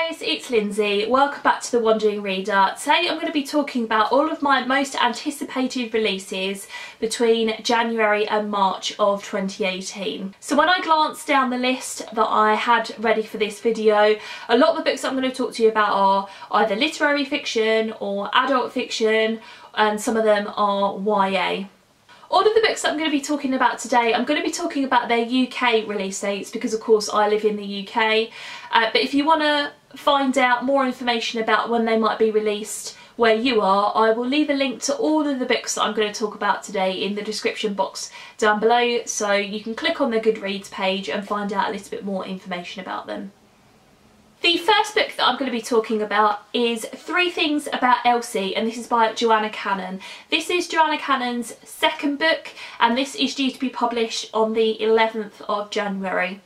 guys, it's Lindsay. Welcome back to The Wandering Reader. Today I'm going to be talking about all of my most anticipated releases between January and March of 2018. So when I glanced down the list that I had ready for this video, a lot of the books that I'm going to talk to you about are either literary fiction or adult fiction, and some of them are YA. All of the books that I'm going to be talking about today, I'm going to be talking about their UK release dates because of course I live in the UK. But if you want to find out more information about when they might be released where you are, I will leave a link to all of the books that I'm going to talk about today in the description box down below, so you can click on the Goodreads page and find out a little bit more information about them. The first book that I'm going to be talking about is Three Things About Elsie, and this is by Joanna Cannon. This is Joanna Cannon's second book, and this is due to be published on the 11th of January.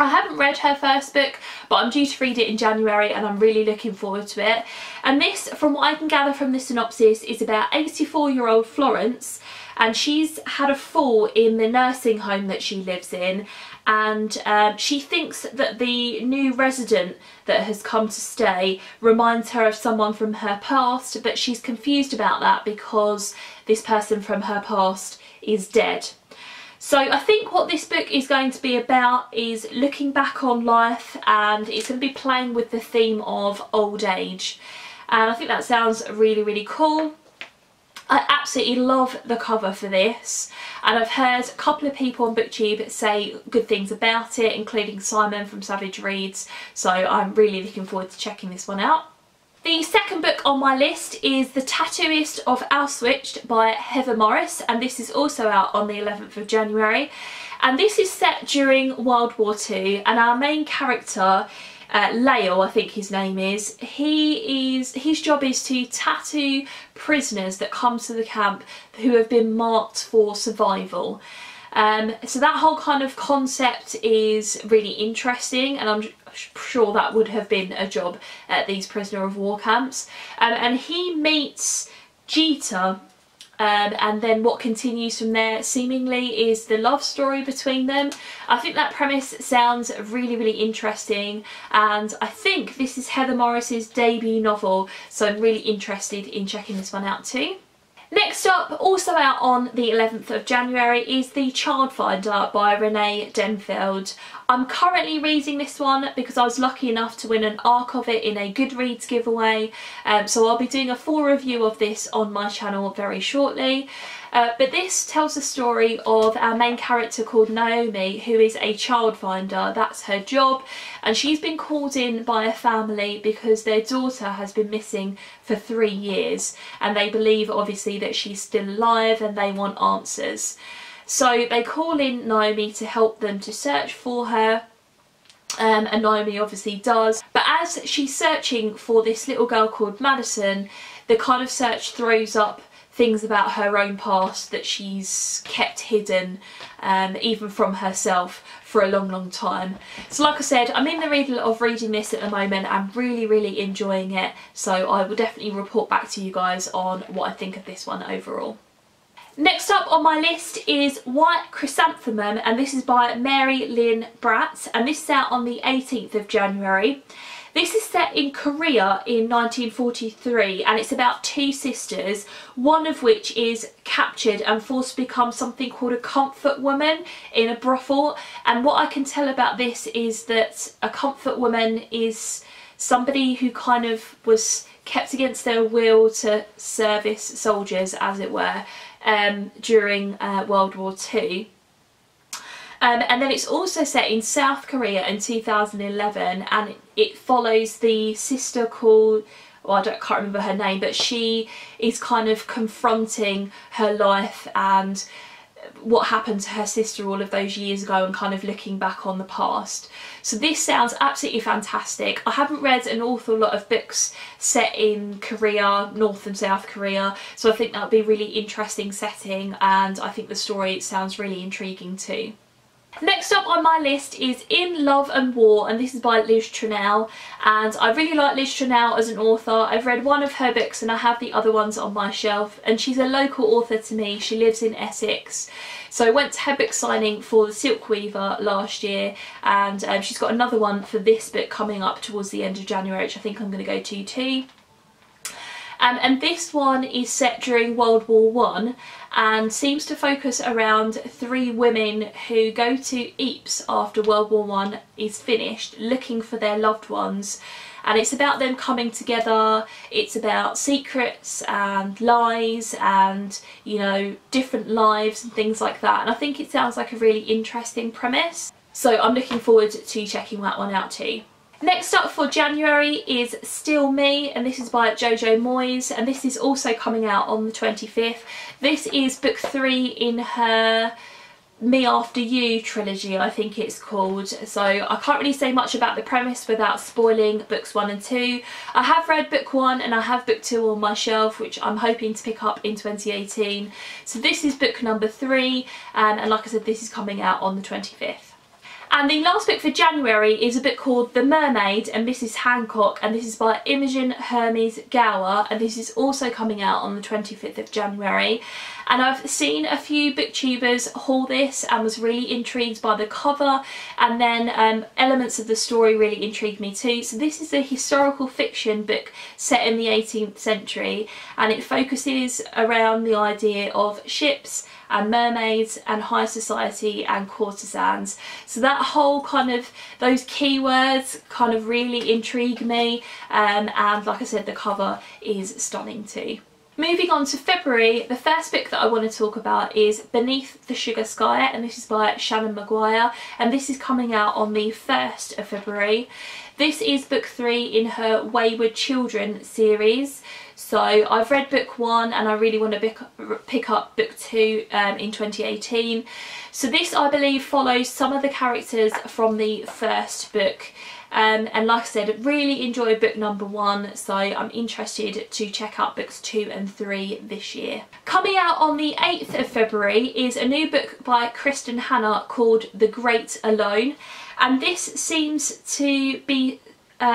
I haven't read her first book, but I'm due to read it in January and I'm really looking forward to it. And this, from what I can gather from the synopsis, is about 84-year-old Florence, and she's had a fall in the nursing home that she lives in, and she thinks that the new resident that has come to stay reminds her of someone from her past, but she's confused about that because this person from her past is dead. So I think what this book is going to be about is looking back on life, and it's going to be playing with the theme of old age, and I think that sounds really, really cool. I absolutely love the cover for this, and I've heard a couple of people on BookTube say good things about it, including Simon from Savage Reads, so I'm really looking forward to checking this one out. The second book on my list is The Tattooist of Auschwitz by Heather Morris, and this is also out on the 11th of January. And this is set during World War II, and our main character, Lael, I think his name is, his job is to tattoo prisoners that come to the camp who have been marked for survival. So that whole kind of concept is really interesting, and I'm sure that would have been a job at these prisoner of war camps. And he meets Jeeta, and then what continues from there seemingly is the love story between them. I think that premise sounds really, really interesting, and I think this is Heather Morris's debut novel, so I'm really interested in checking this one out too. Next up, also out on the 11th of January, is The Childfinder by Renee Denfeld. I'm currently reading this one because I was lucky enough to win an ARC of it in a Goodreads giveaway, so I'll be doing a full review of this on my channel very shortly. But this tells the story of our main character called Naomi, who is a childfinder. That's her job, and she's been called in by a family because their daughter has been missing for 3 years, and they believe obviously that she's still alive and they want answers. So they call in Naomi to help them to search for her, and Naomi obviously does. But as she's searching for this little girl called Madison, the kind of search throws up things about her own past that she's kept hidden, even from herself, for a long, long time. So like I said, I'm in the middle of reading this at the moment. I'm really, really enjoying it, so I will definitely report back to you guys on what I think of this one overall. Next up on my list is White Chrysanthemum, and this is by Mary Lynn Bratt, and this is out on the 18th of January. This is set in Korea in 1943, and it's about two sisters, one of which is captured and forced to become something called a comfort woman in a brothel. And what I can tell about this is that a comfort woman is somebody who kind of was kept against their will to service soldiers, as it were, during World War II. And then it's also set in South Korea in 2011, and it follows the sister called, well, I can't remember her name, but she is kind of confronting her life and what happened to her sister all of those years ago, and kind of looking back on the past. So this sounds absolutely fantastic. I haven't read an awful lot of books set in Korea, North and South Korea, so I think that would be a really interesting setting, and I think the story sounds really intriguing too. Next up on my list is In Love and War, and this is by Liz Trunell, and I really like Liz Trunell as an author. I've read one of her books and I have the other ones on my shelf, and she's a local author to me. She lives in Essex. So I went to her book signing for The Silk Weaver last year, and she's got another one for this book coming up towards the end of January, which I think I'm going to go to too. And this one is set during World War One and seems to focus around 3 women who go to Ypres after World War One is finished, looking for their loved ones. And it's about them coming together. It's about secrets and lies and, you know, different lives and things like that. And I think it sounds like a really interesting premise. So I'm looking forward to checking that one out too. Next up for January is Still Me, and this is by Jojo Moyes, and this is also coming out on the 25th. This is book 3 in her Me After You trilogy, I think it's called. So I can't really say much about the premise without spoiling books 1 and 2. I have read book 1 and I have book 2 on my shelf, which I'm hoping to pick up in 2018. So this is book number 3, and like I said, this is coming out on the 25th. And the last book for January is a book called The Mermaid and Mrs. Hancock, and this is by Imogen Hermes Gower, and this is also coming out on the 25th of January. And I've seen a few booktubers haul this and was really intrigued by the cover, and then elements of the story really intrigued me too. So this is a historical fiction book set in the 18th century, and it focuses around the idea of ships and mermaids and high society and courtesans. So that whole kind of, those keywords kind of really intrigue me, and like I said, the cover is stunning too. Moving on to February, the first book that I want to talk about is Beneath the Sugar Sky, and this is by Shannon Maguire, and this is coming out on the 1st of February. This is book 3 in her Wayward Children series. So I've read book 1 and I really want to pick up book 2 in 2018. So this, I believe, follows some of the characters from the first book. And like I said, really enjoyed book number 1, so I'm interested to check out books 2 and 3 this year. Coming out on the 8th of February is a new book by Kristen Hanna called The Great Alone, and this seems to be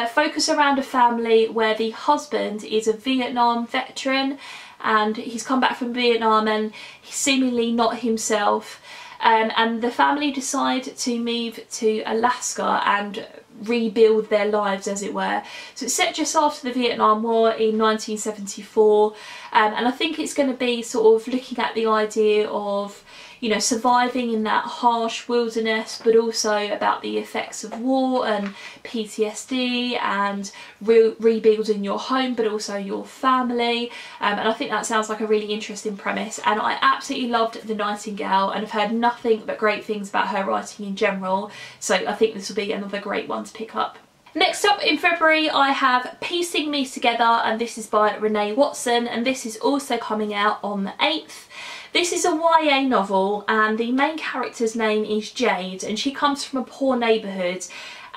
focus around a family where the husband is a Vietnam veteran, and he's come back from Vietnam and he's seemingly not himself, and the family decide to move to Alaska and rebuild their lives, as it were. So it's set just after the Vietnam War in 1974, and I think it's going to be sort of looking at the idea of, you know, surviving in that harsh wilderness, but also about the effects of war and PTSD and rebuilding your home, but also your family. And I think that sounds like a really interesting premise, and I absolutely loved The Nightingale and have heard nothing but great things about her writing in general, so I think this will be another great one to pick up. Next up in February I have Piecing Me Together, and this is by Renee Watson, and this is also coming out on the 8th. This is a YA novel, and the main character's name is Jade, and she comes from a poor neighbourhood,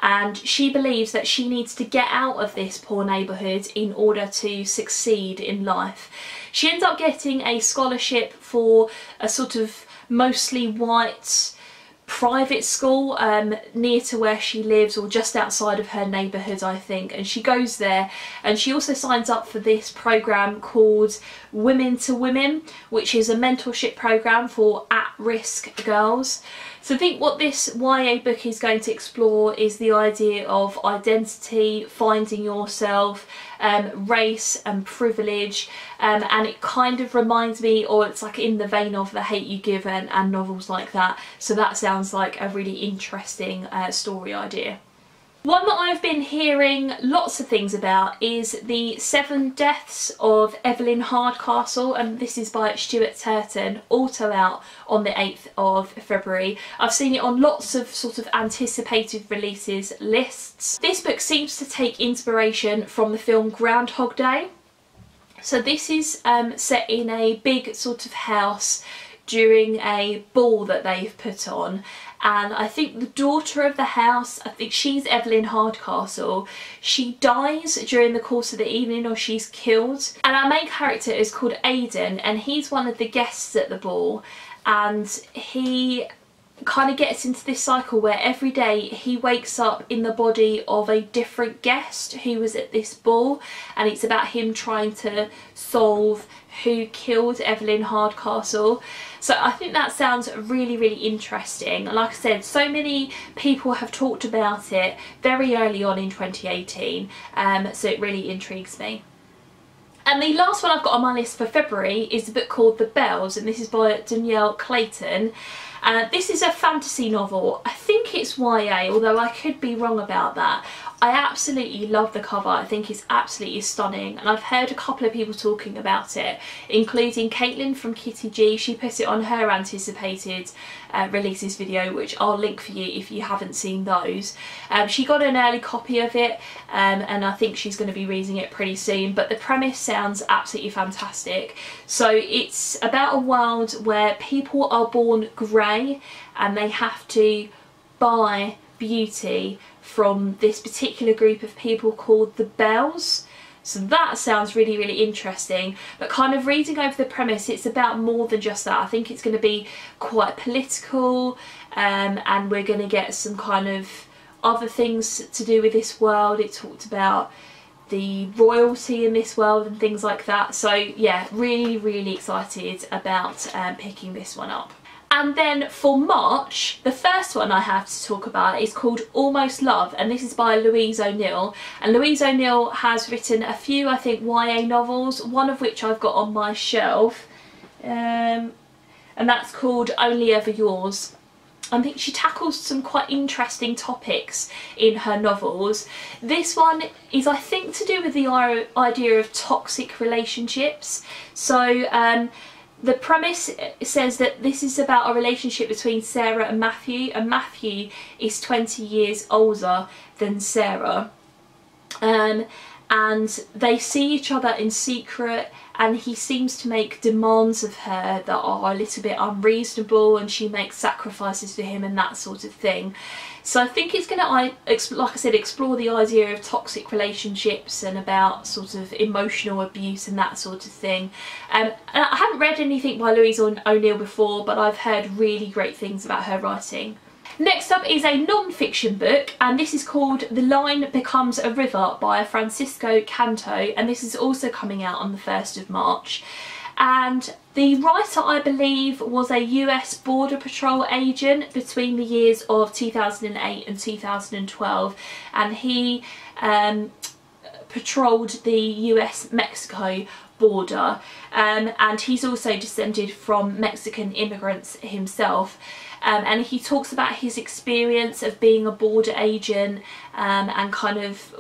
and she believes that she needs to get out of this poor neighbourhood in order to succeed in life. She ends up getting a scholarship for a sort of mostly white private school near to where she lives, or just outside of her neighbourhood, I think, and she goes there, and she also signs up for this programme called Women to Women, which is a mentorship programme for at-risk girls. So I think what this YA book is going to explore is the idea of identity, finding yourself, race and privilege, and it kind of reminds me, or it's like in the vein of The Hate U Give and novels like that. So that sounds like a really interesting story idea. One that I've been hearing lots of things about is The 7 Deaths of Evelyn Hardcastle, and this is by Stuart Turton, also out on the 8th of February. I've seen it on lots of sort of anticipated releases lists. This book seems to take inspiration from the film Groundhog Day. So this is set in a big sort of house during a ball that they've put on, and I think the daughter of the house, I think she's Evelyn Hardcastle, she dies during the course of the evening, or she's killed, and our main character is called Aidan, and he's one of the guests at the ball, and he kind of gets into this cycle where every day he wakes up in the body of a different guest who was at this ball, and it's about him trying to solve who killed Evelyn Hardcastle. So I think that sounds really, really interesting. And like I said, so many people have talked about it very early on in 2018, so it really intrigues me. And the last one I've got on my list for February is a book called The Bells, and this is by Danielle Clayton. This is a fantasy novel. I think it's YA, although I could be wrong about that. I absolutely love the cover. I think it's absolutely stunning, and I've heard a couple of people talking about it, including Caitlin from Kitty G. She put it on her anticipated releases video, which I'll link for you if you haven't seen those. She got an early copy of it, and I think she's going to be reading it pretty soon, but the premise sounds absolutely fantastic. So it's about a world where people are born grey and they have to buy beauty from this particular group of people called the Bells. So that sounds really, really interesting, but kind of reading over the premise, it's about more than just that. I think it's going to be quite political, and we're going to get some kind of other things to do with this world. It talked about the royalty in this world and things like that. So yeah, really, really excited about picking this one up. And then for March, the first one I have to talk about is called Almost Love, and this is by Louise O'Neill. And Louise O'Neill has written a few, I think, YA novels, one of which I've got on my shelf, and that's called Only Ever Yours. I think she tackles some quite interesting topics in her novels. This one is, I think, to do with the idea of toxic relationships. So the premise says that this is about a relationship between Sarah and Matthew is 20 years older than Sarah. And they see each other in secret, and he seems to make demands of her that are a little bit unreasonable, and she makes sacrifices for him and that sort of thing. So I think it's going to, like I said, explore the idea of toxic relationships and about sort of emotional abuse and that sort of thing. And I haven't read anything by Louise O'Neill before, but I've heard really great things about her writing. Next up is a non-fiction book, and this is called The Line Becomes a River by Francisco Canto, and this is also coming out on the 1st of March. And the writer, I believe, was a US Border Patrol agent between the years of 2008 and 2012, and he patrolled the US-Mexico border, and he's also descended from Mexican immigrants himself. And he talks about his experience of being a border agent, and kind of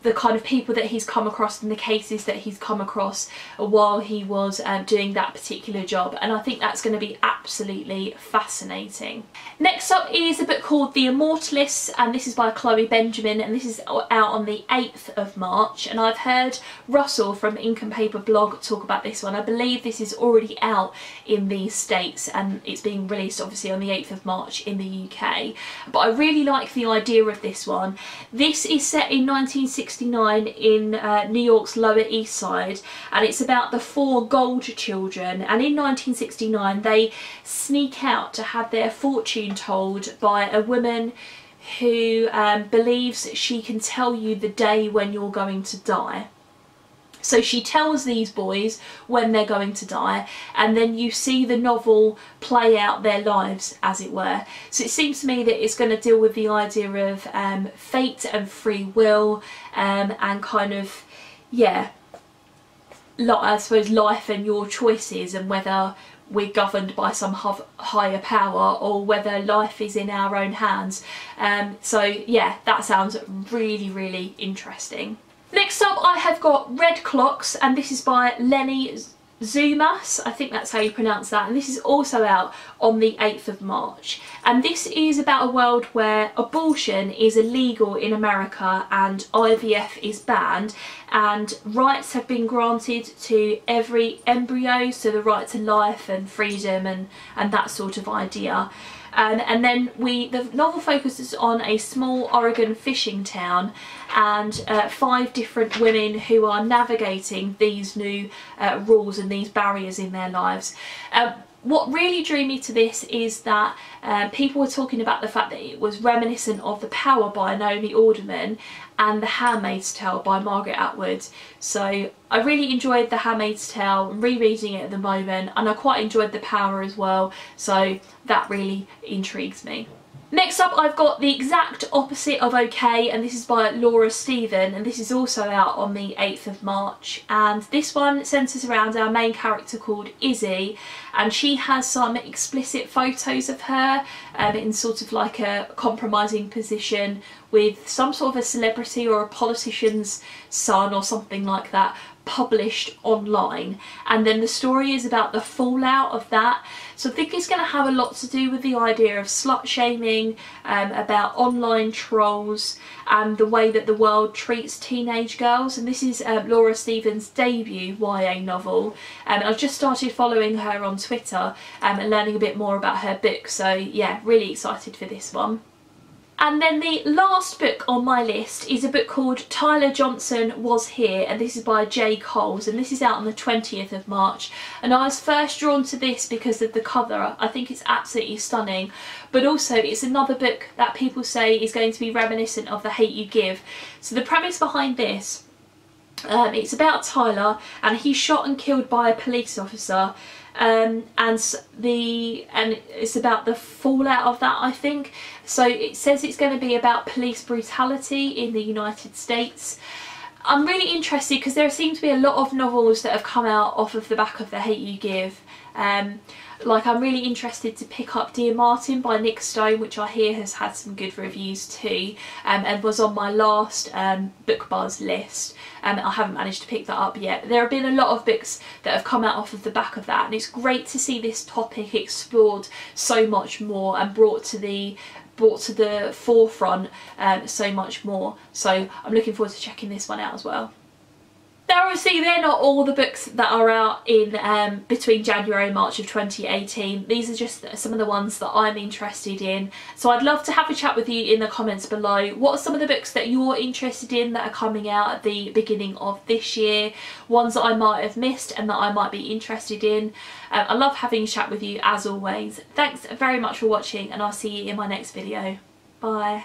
the kind of people that he's come across and the cases that he's come across while he was doing that particular job, and I think that's going to be absolutely fascinating. Next up is a book called The Immortalis, and this is by Chloe Benjamin, and this is out on the 8th of March, and I've heard Russell from Ink and Paper blog talk about this one. I believe this is already out in the States, and it's being released obviously on the 8th of March in the UK, but I really like the idea of this one. This is set in 1969 in New York's Lower East Side, and it's about the 4 Gold children, and in 1969 they sneak out to have their fortune told by a woman who believes she can tell you the day when you're going to die. So she tells these boys when they're going to die, and then you see the novel play out their lives, as it were. So it seems to me that it's going to deal with the idea of fate and free will, and kind of, yeah, I suppose life and your choices, and whether we're governed by some higher power or whether life is in our own hands. So yeah, that sounds really, really interesting. Next up I have got Red Clocks, and this is by Lenny Zumas, I think that's how you pronounce that, and this is also out on the 8th of March. And this is about a world where abortion is illegal in America and IVF is banned, and rights have been granted to every embryo, so the right to life and freedom and that sort of idea. And then the novel focuses on a small Oregon fishing town and 5 different women who are navigating these new rules and these barriers in their lives. What really drew me to this is that people were talking about the fact that it was reminiscent of The Power by Naomi Alderman and The Handmaid's Tale by Margaret Atwood. So I really enjoyed The Handmaid's Tale, I'm rereading it at the moment, and I quite enjoyed The Power as well, so that really intrigues me. Next up, I've got the exact opposite of OK, and this is by Laura Stephen, and this is also out on the 8th of March. And this one centres around our main character called Izzy, and she has some explicit photos of her in sort of like a compromising position with some sort of a celebrity or a politician's son or something like that published online, and then the story is about the fallout of that. So I think it's going to have a lot to do with the idea of slut shaming, about online trolls and the way that the world treats teenage girls. And this is Laura Stephen's debut YA novel, and I've just started following her on Twitter and learning a bit more about her book, so yeah, really excited for this one. And then the last book on my list is a book called Tyler Johnson Was Here, and this is by J. Coles, and this is out on the 20th of March. And I was first drawn to this because of the cover. I think it's absolutely stunning, but also it's another book that people say is going to be reminiscent of The Hate U Give. So the premise behind this, it's about Tyler, and he's shot and killed by a police officer. And it's about the fallout of that, I think. So it says it's going to be about police brutality in the United States. I'm really interested because there seem to be a lot of novels that have come out off of the back of The Hate U Give. Like, I'm really interested to pick up Dear Martin by Nick Stone, which I hear has had some good reviews too, and was on my last Book Buzz list. I haven't managed to pick that up yet. There have been a lot of books that have come out off of the back of that, and it's great to see this topic explored so much more and brought to the forefront so much more. So I'm looking forward to checking this one out as well. Now obviously they're not all the books that are out in between January and March of 2018. These are just some of the ones that I'm interested in. So I'd love to have a chat with you in the comments below. What are some of the books that you're interested in that are coming out at the beginning of this year? Ones that I might have missed and that I might be interested in. I love having a chat with you as always. Thanks very much for watching, and I'll see you in my next video. Bye.